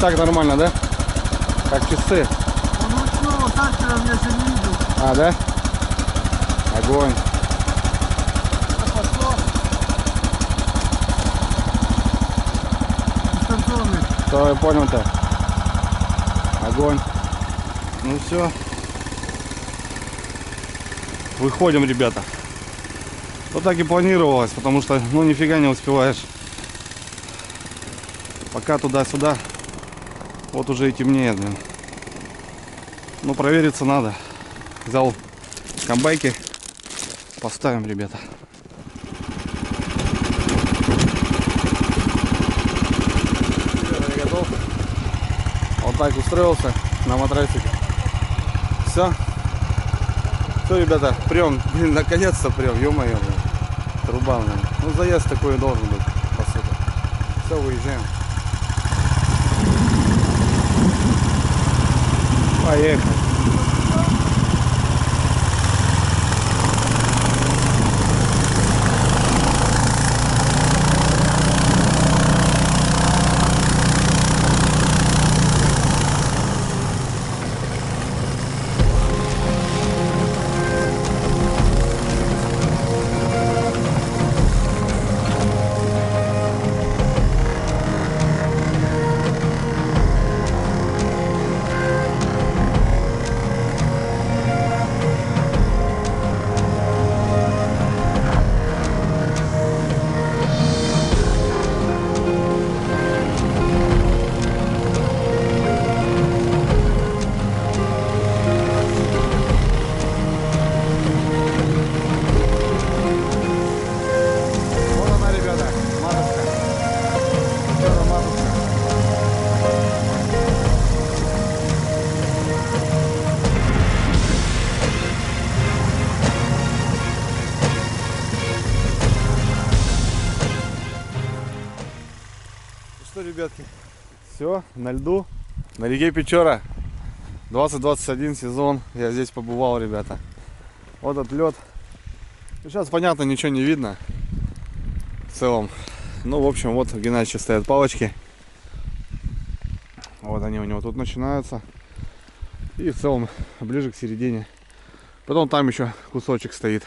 так нормально, да? Как часы. Он ручного стартера я еще не видел. А, да? Огонь. Пошло. Дистанционный. Что я понял-то? Огонь. Ну все. Выходим, ребята. Вот так и планировалось, потому что, ну, нифига не успеваешь. Пока туда-сюда. Вот уже и темнеет, блин. Ну, провериться надо. Взял комбайки. Поставим, ребята. Я готов. Вот так устроился на матрасике. Все. Все, ребята, прям, блин, наконец-то прям, ё-моё, труба, блин. Ну, заезд такой должен быть, по сути. Все, выезжаем. Поехали. Что, ребятки, все на льду, на реке Печора, 2021 сезон. Я здесь побывал, ребята. Вот этот лед. Сейчас, понятно, ничего не видно в целом. Ну, в общем, вот у Геннадьевича стоят палочки. Вот они у него тут начинаются. И в целом ближе к середине. Потом там еще кусочек стоит.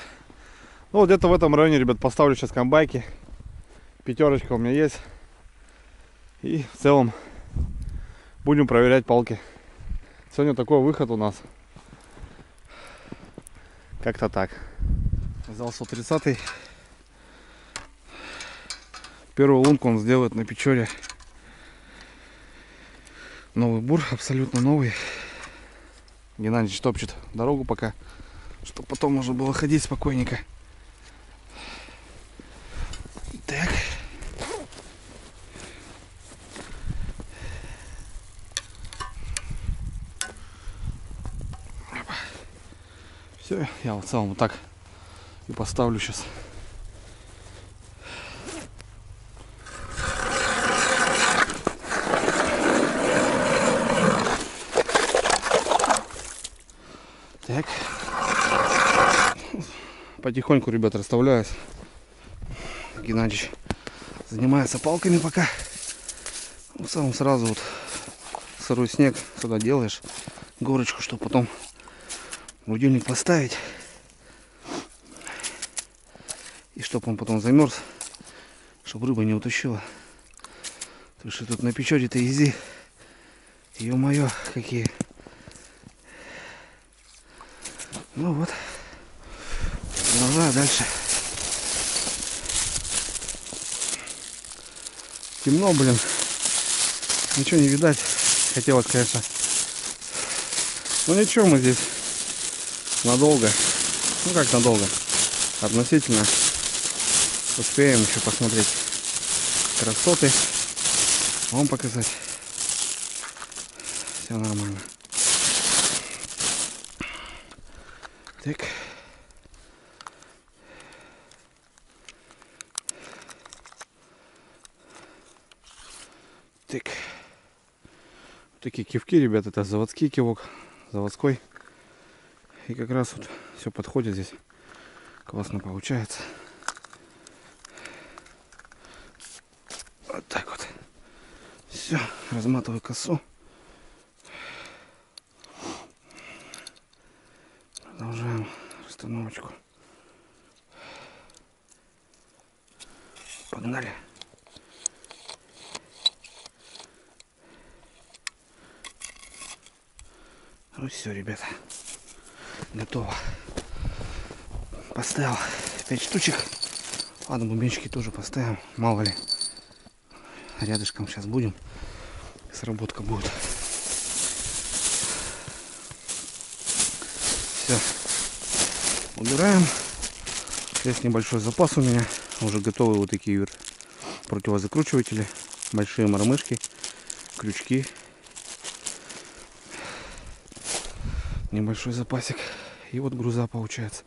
Ну, вот где-то в этом районе, ребят, поставлю сейчас комбайки. Пятерочка у меня есть. И в целом будем проверять палки. Сегодня такой выход у нас. Как-то так. Взял 130-й. Первую лунку он сделает на Печоре. Новый бур, абсолютно новый. Геннадьевич топчет дорогу пока, чтобы потом можно было ходить спокойненько. Так. Все, я в целом вот так и поставлю сейчас. Так. Потихоньку, ребят, расставляюсь. Геннадьевич занимается палками пока. Ну, сам сразу вот сырой снег сюда делаешь, горочку, чтобы потом будильник поставить. И чтобы он потом замерз, чтобы рыба не утащила. Потому что тут на Печоре-то езди. Ё-моё, какие. Ну вот. Продолжаю дальше. Темно, блин. Ничего не видать. Хотелось, конечно. Но ничего, мы здесь надолго. Ну как надолго? Относительно. Успеем еще посмотреть красоты. Вам показать. Все нормально. Так. Так. Вот такие кивки, ребята, это заводский кивок. Заводской. И как раз вот все подходит здесь. Классно получается. Вот так вот. Все, Разматываю косу. Продолжаем расстановочку. Погнали. Ну все, ребята. Готово. Поставил 5 штучек. Ладно, бубенчики тоже поставим. Мало ли. Рядышком сейчас будем. Сработка будет. Все. Убираем. Есть небольшой запас у меня. Уже готовы вот такие противозакручиватели. Большие мормышки. Крючки. Небольшой запасик. И вот груза получается.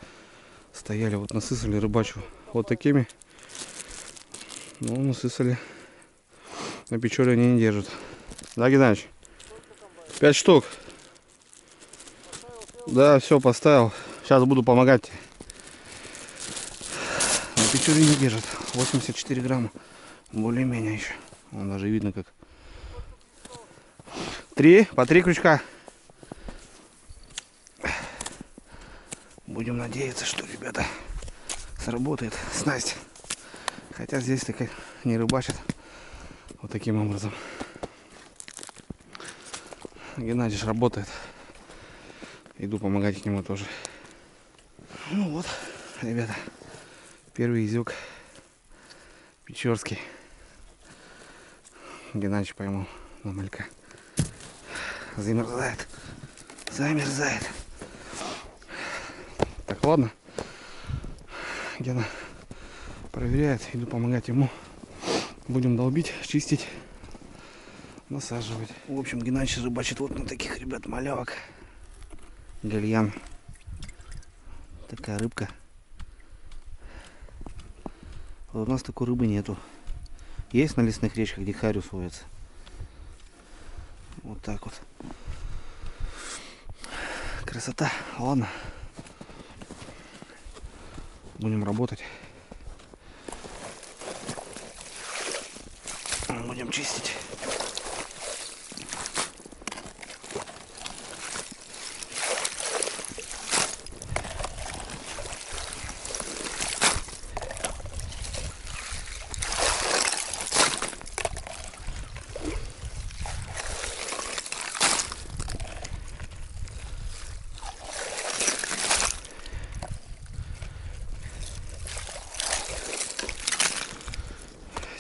Стояли вот насысали рыбачу вот такими. Ну, насысали. На печоре они не держат. Да, Геннадьевич? 5 штук. Да, все, поставил. Сейчас буду помогать тебе. На печоре не держат. 84 грамма. Более-менее еще. Вон даже видно как. 3, по 3 крючка. Будем надеяться, что, ребята, сработает снасть. Хотя здесь так не рыбачат. Вот таким образом. Геннадьевич работает. Иду помогать к нему тоже. Ну вот, ребята. Первый изюк. Печорский. Геннадьевич поймал на малька. Замерзает. Замерзает. Так, ладно. Гена проверяет. Иду помогать ему. Будем долбить, чистить, насаживать. В общем, Геннадьевич рыбачит вот на таких, ребят, малявок. Гальян. Такая рыбка. Вот у нас такой рыбы нету. Есть на лесных речках, где хариус водится. Вот так вот. Красота. Ладно. Будем работать. Будем чистить.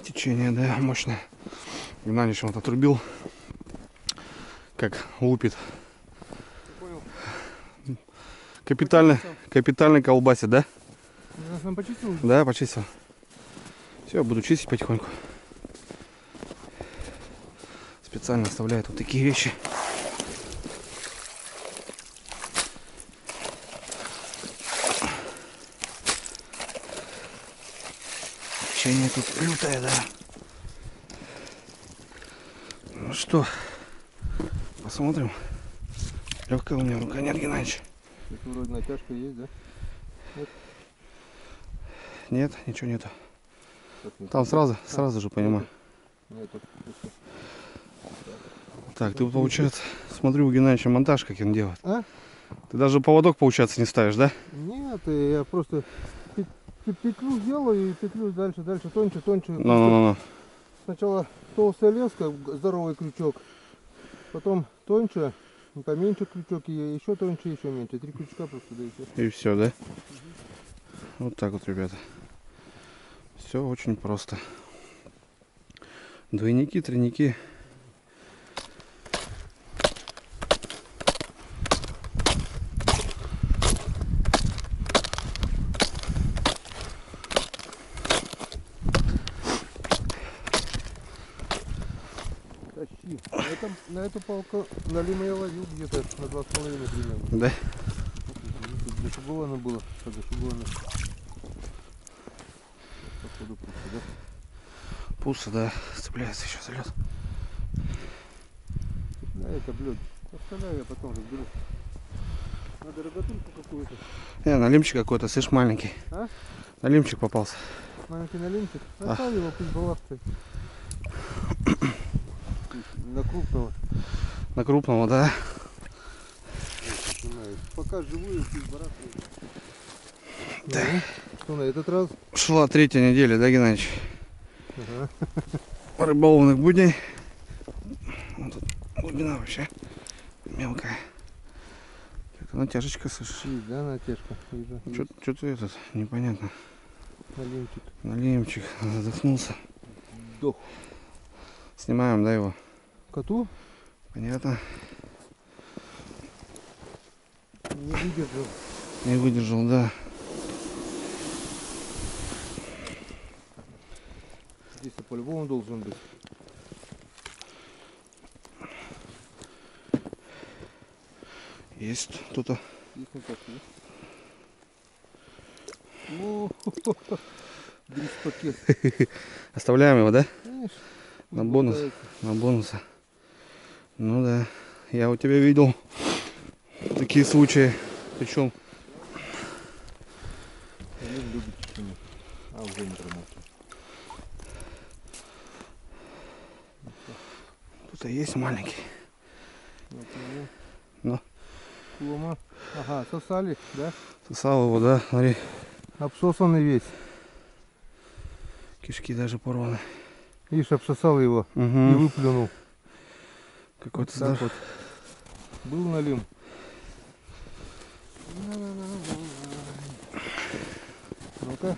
Течение, да, мощное. Геннадьевич вот отрубил, как лупит. Капитально колбасит, да? Почистил? Да, почистил. Все, буду чистить потихоньку. Специально оставляет вот такие вещи. Течение тут лютое, да. Ну что, посмотрим. Легкая у меня рука, нет, Геннадьевич? Это вроде натяжка есть, да? Нет, ничего нету. Там сразу же понимаю. Так, ты получается, смотрю у Геннадьевича монтаж, как он делает. А? Ты даже поводок, получается, не ставишь, да? Нет, я просто петлю сделаю и петлю дальше, тоньше. Ну. Сначала толстая леска, здоровый крючок, потом тоньше, поменьше крючок и еще тоньше, еще меньше. 3 крючка просто даете. И все, да? Вот так вот, ребята. Все очень просто. Двойники, тройники. Тащи. На эту палку на лиме я ловил где-то на 2,5 примерно. Да? Для шугулана было. Для шугулана. Походу просто, да? Пусто, да, цепляется еще за лед. Да, это блюд. Оставляю, я потом разберу. Надо рогатульку какую-то. Налимчик какой-то, слышь, маленький. А? Налимчик попался. Маленький налимчик. А. Оставь его, пусть балластает. На крупного. На крупного, да? Пока живую сбрасываю. Да. Ну, что на этот раз? Шла 3-я неделя, да, Геннадьевич? Ага. Рыболовных будней. Вот тут глубина вообще мелкая. Это натяжечка, слышишь? Есть, да, натяжка? Вижу. Что-то этот, непонятно. Налимчик. Налимчик, задохнулся. Дох. Снимаем, да, его? Коту Понятно. не выдержал. Не выдержал, да. Здесь по-любому должен быть. Есть кто-то. Есть натяжка, да? О, дрис пакет. Оставляем его, да? Конечно. На бонус. Болтается. На бонуса. Ну да. Я у тебя видел такие случаи. Причем Олень любит тишину. А уже не промахивает. кто-то есть маленький. Вот его. Ну. Лома. Ага, сосали, да? Сосал его, да? Смотри, Обсосанный весь. кишки даже порваны. Видишь, обсосал его и Угу. выплюнул. Какой-то Так даже... вот. Был налим. Ну-ка.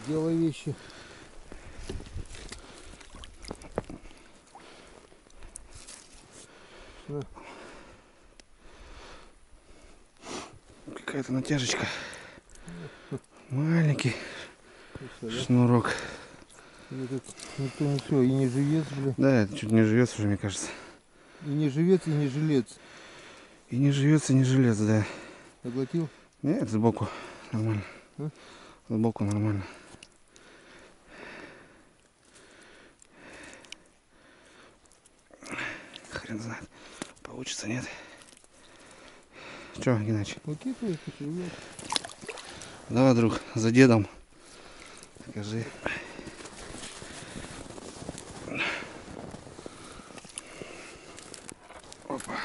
Сделай вещи. На. Какая-то натяжечка. Маленький И всё, да? шнурок. И этот никто не все, и не живец, бля. Да, это чуть не живется уже, мне кажется. И не живец, и не жилец. И не живется, не жилец, да. Заглотил? Нет, сбоку нормально. А? Сбоку нормально. Хрен знает. Получится, нет? Че, Геннадьевич? Выкидывай, живец. Давай, друг, за дедом. Скажи. Опа.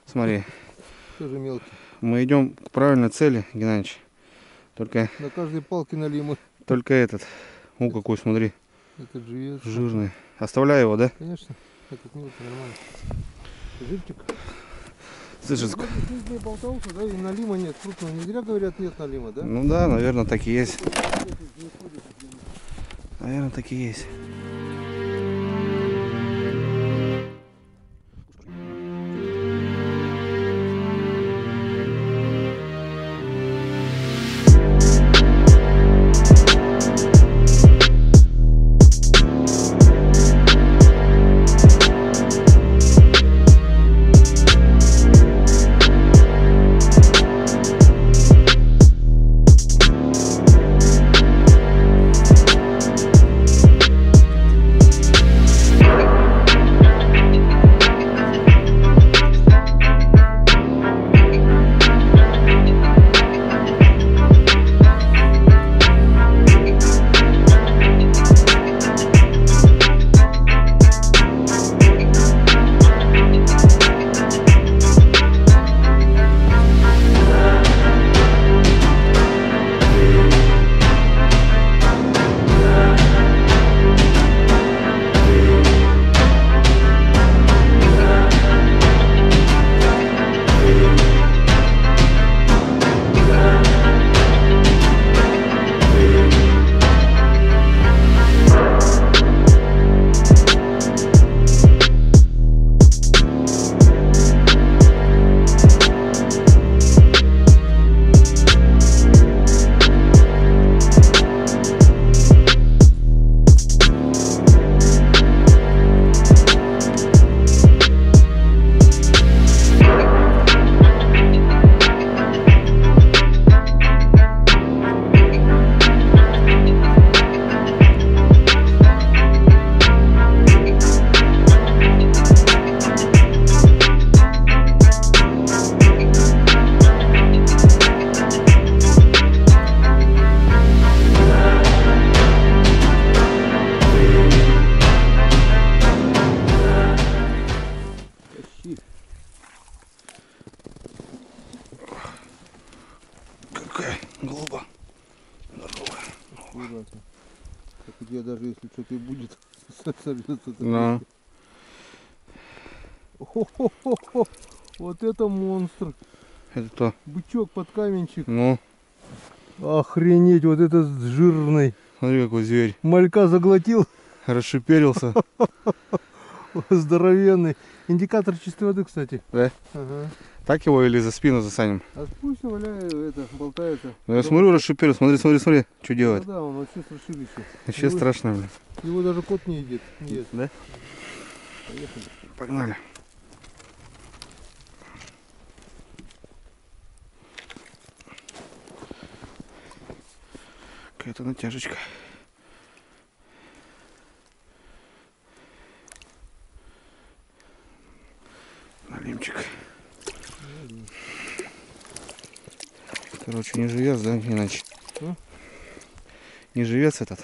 Смотри, Тоже мелкий. мы идем к правильной цели, Геннадьевич. Только На каждой палке налимы. этот. О, какой, смотри, Этот живец. жирный. Оставляй его, да? Конечно. Этот мелкий нормально. Жирчик. Слышишь, Везде болтался, да, и налима нет. Крупного. Не зря говорят, нет налима, да? ну да, наверное, так и есть. Наверное, так и есть. Аккуратно. Так у тебя даже если что-то и будет, сорвется. Да. Хо-хо-хо-хо. Вот это монстр. Это кто? Бычок под каменчик. Ну, Охренеть, вот это жирный. смотри, какой зверь. Малька заглотил. Расшиперился. Здоровенный. Индикатор чистой воды, кстати. Да? Ага. Так его или за спину засаним? А пусть валяю, это, болтается. Ну, я смотрю, расшиперился. Смотри, смотри, смотри, что делает. Да, он вообще страшилище. Вообще страшно, блин. Его даже кот не едит. Нет. Да? Поехали. Погнали. Какая-то натяжечка. Налимчик. Короче, не живец, да, иначе? А? Не живец этот.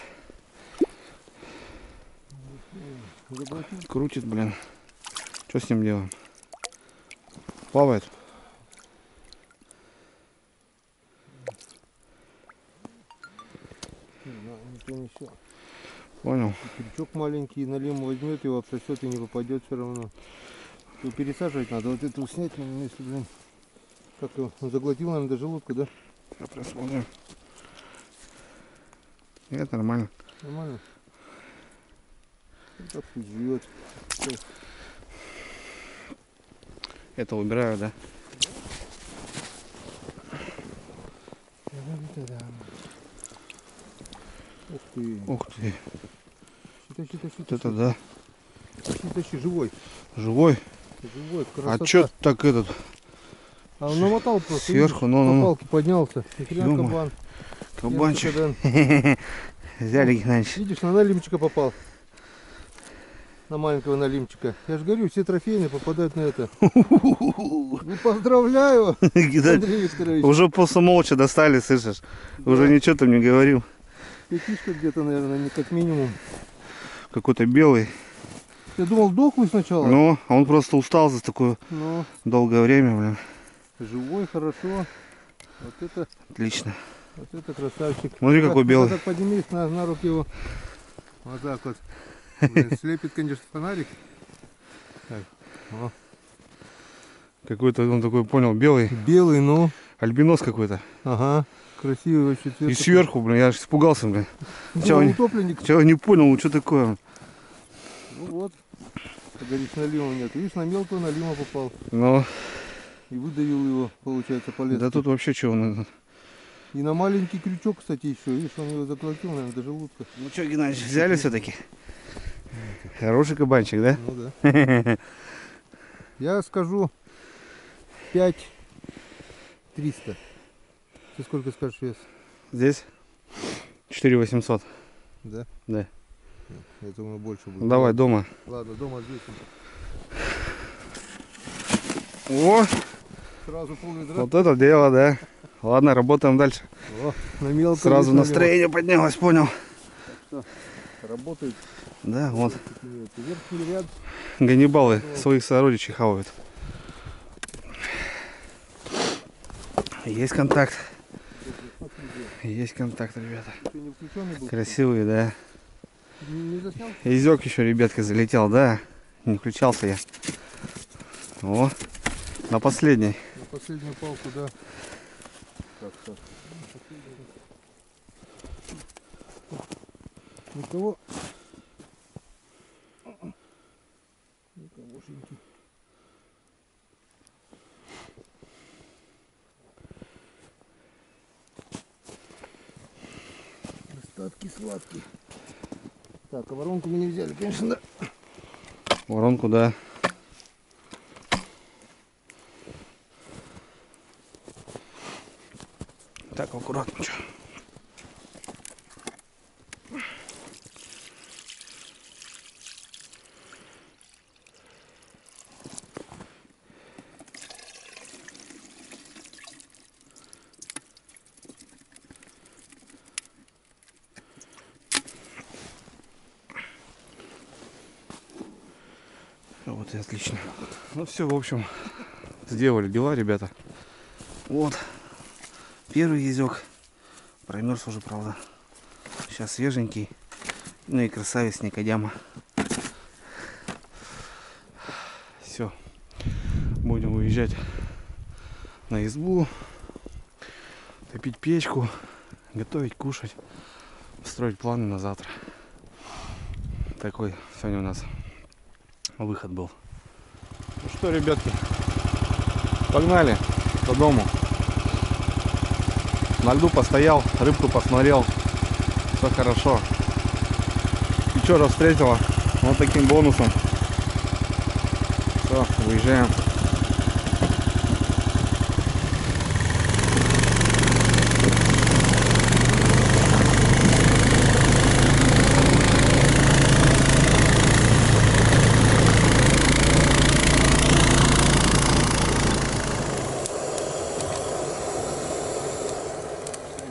Заглотил. Крутит, блин. Что с ним делаем? Плавает? Не знаю, не то, не сё. Понял. Крючок маленький, налим возьмет его, обсосет и не попадет все равно. Его пересаживать надо, вот это снять, наверное, если, блин. Как его? Он заглотил, наверное, до желудка, да? Сейчас посмотрим. Нет, нормально. Нормально? Вот так пусть живет. Это убираю, да? Ух ты. Ух ты. Тащи, тащи, Вот тащи. это да. Тащи, тащи, живой. Живой? Живой, красота. А чё так этот? А он намотал просто. Сверху, видишь, ну. по палке поднялся. Ни хрена Ё-моё. кабан. Кабанчик. Кабан. Взяли, Геннадьевич. Видишь, на налимчика попал. На маленького налимчика. Я же говорю, все трофейные попадают на это. Ну, поздравляю, Геннадий, Андрей Викторович. уже просто молча достали, слышишь? Уже ничего там не говорил. Пятишка где-то, наверное, не как минимум. Какой-то белый. Я думал, дохлый сначала. Ну, а он просто устал за такое Но долгое время, блин. живой, хорошо. Вот Отлично. это красавчик. Смотри, какой белый. Так поднимись на руки его. Вот так вот. Блин, слепит, конечно, фонарик. Так. О. Какой-то он такой, понял, белый. Белый, ну. Альбинос какой-то. Ага. Красивый вообще цвет. И сверху, блин, я аж испугался, блин. Ну, Чего не- утопленник. Чего не понял, что такое? Ну вот. Как говорится, налима нет. Видишь, на мелкого налима попал. Ну, И выдавил его, получается, по лесу. да тут вообще чего? Ну И на маленький крючок, кстати, еще. Видишь, он его заглотил, наверное, до желудка. что, Геннадьевич, взяли все-таки? Хороший кабанчик, да? Ну да. Я скажу 5300. Ты сколько скажешь вес? Здесь 4800. Да? Да. Я думаю, больше будет. Ну, давай, дома. Ладно, дома взвесим. О, Сразу пол-ведра. вот это дело, да. Ладно, работаем дальше. О, на мелкого Сразу вес настроение поднялось, понял. налива. Работает. Да, вот. Верхний ряд. Ганнибалы своих сородичей хавают. Есть контакт. Есть контакт, ребята. Ты не включенный был? Красивые, да. Не заснял? Изек еще, ребятка, залетел, да. Не включался я. О, на последней. На последнюю палку, да. Так. Никого. Никогошеньки. Остатки сладкие. Так, а воронку мы не взяли, конечно, да. Воронку, да. Так, аккуратно. Чё. Вот и отлично. Ну все, в общем, сделали дела, ребята. Вот. Первый езек. Промерз уже, правда. Сейчас свеженький. Ну и красавец Никодяма. Все. Будем уезжать на избу. Топить печку. Готовить, кушать. Строить планы на завтра. Такой сегодня у нас выход был. Ну что, ребятки, погнали по дому. На льду постоял, рыбку посмотрел. Все хорошо. Печора встретила вот таким бонусом. Все, выезжаем.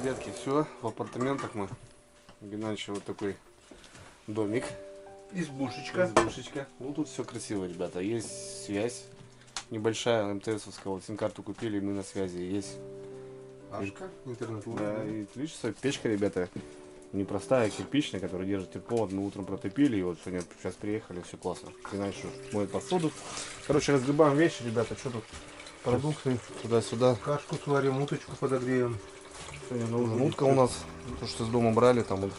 Ребятки, все, в апартаментах мы. Геннадьевич, вот такой домик. Избушечка. Избушечка. Ну тут все красиво, ребята. Есть связь небольшая, МТСовская. Вот сим-карту купили, мы на связи. Есть. Ашка, интернет. Да, и видишь, печка, ребята, непростая, кирпичная, которая держит тепло. Мы утром протопили, и вот сегодня сейчас приехали, все классно. Геннадьевич моет посуду. Короче, разгребаем вещи, ребята. Что тут? Продукты туда-сюда. Кашку сварим, уточку подогреем. Сегодня на ужин утка у нас. То, что с дома брали, там вот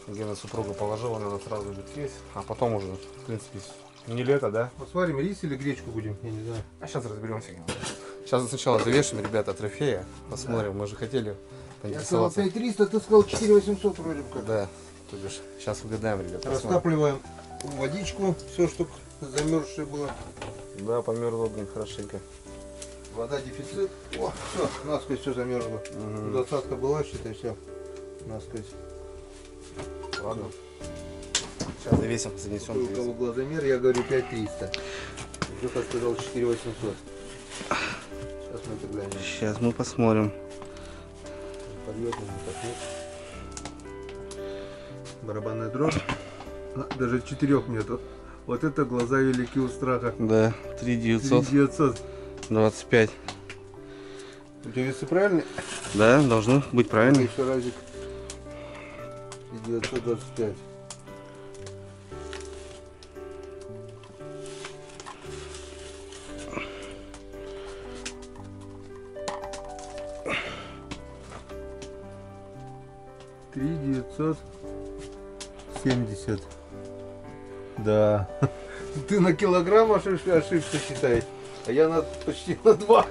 Гена супруга положила, она сразу будет есть. А потом уже, в принципе, не лето, да? Вот сварим рис или гречку будем, я не знаю. А сейчас разберемся. Сейчас сначала завешим, ребята, трофея. Посмотрим, мы же хотели Я сказал поинтересоваться. 5300, ты сказал 4800 вроде бы как. Да, то бишь, сейчас угадаем, ребята. посмотрим. Растапливаем водичку, все, что замерзшее было. Да, померзло, блин, хорошенько. Вода дефицит. О, все, насквозь все замерзло. Двадцатка была, считай, все. Насквозь. Ладно. Сейчас завесим, У занесем. кого завесим. глазомер, я говорю 5300. Жука сказал 4800. Сейчас мы это глянем. Сейчас мы посмотрим. Подъем, так нет. Барабанная дрожь. Даже 4 нету. Вот это глаза велики у страха. Да, 3925. 900. У тебя весы правильные? Да, должно быть правильно. Еще разик. И 925. Три 970. Да. Ты на килограмм ошибся считай. А я почти на 2.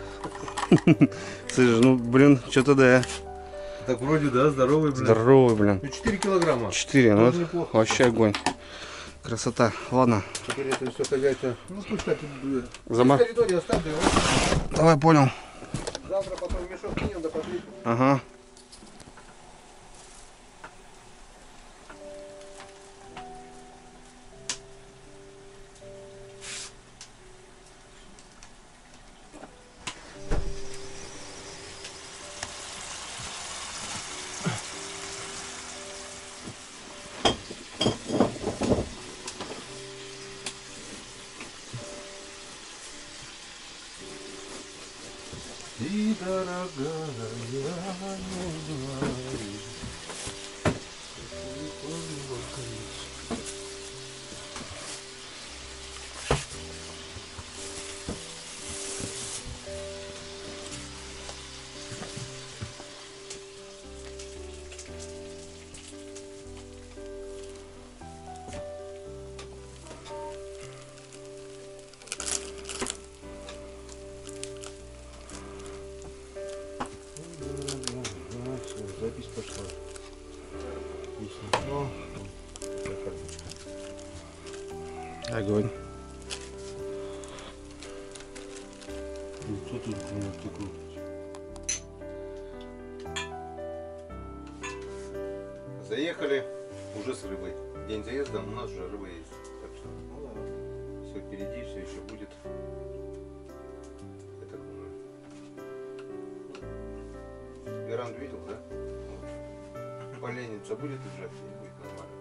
Слышь, ну блин, что-то да. Так вроде да, здоровый, блин. Здоровый, блин. Ну 4 килограмма. 4, ну Тоже это неплохо. вообще огонь. Красота. Ладно. Теперь это все хозяйство. Ну пусть так и будет. Зама- В коридоре оставь, да его. Давай, понял. Завтра потом мешок кинем, да пошли. Ага. И дорогая милая. Запись пошла. Отлично. Ну, такая карточка. Огонь. И что тут у меня такое? Заехали уже с рыбой. День заезда, у нас уже рыба есть. Так что, ну ладно. Все впереди, все еще будет. Я так думаю. Веранду видел, да? Вот. Поленница будет лежать, и будет нормально.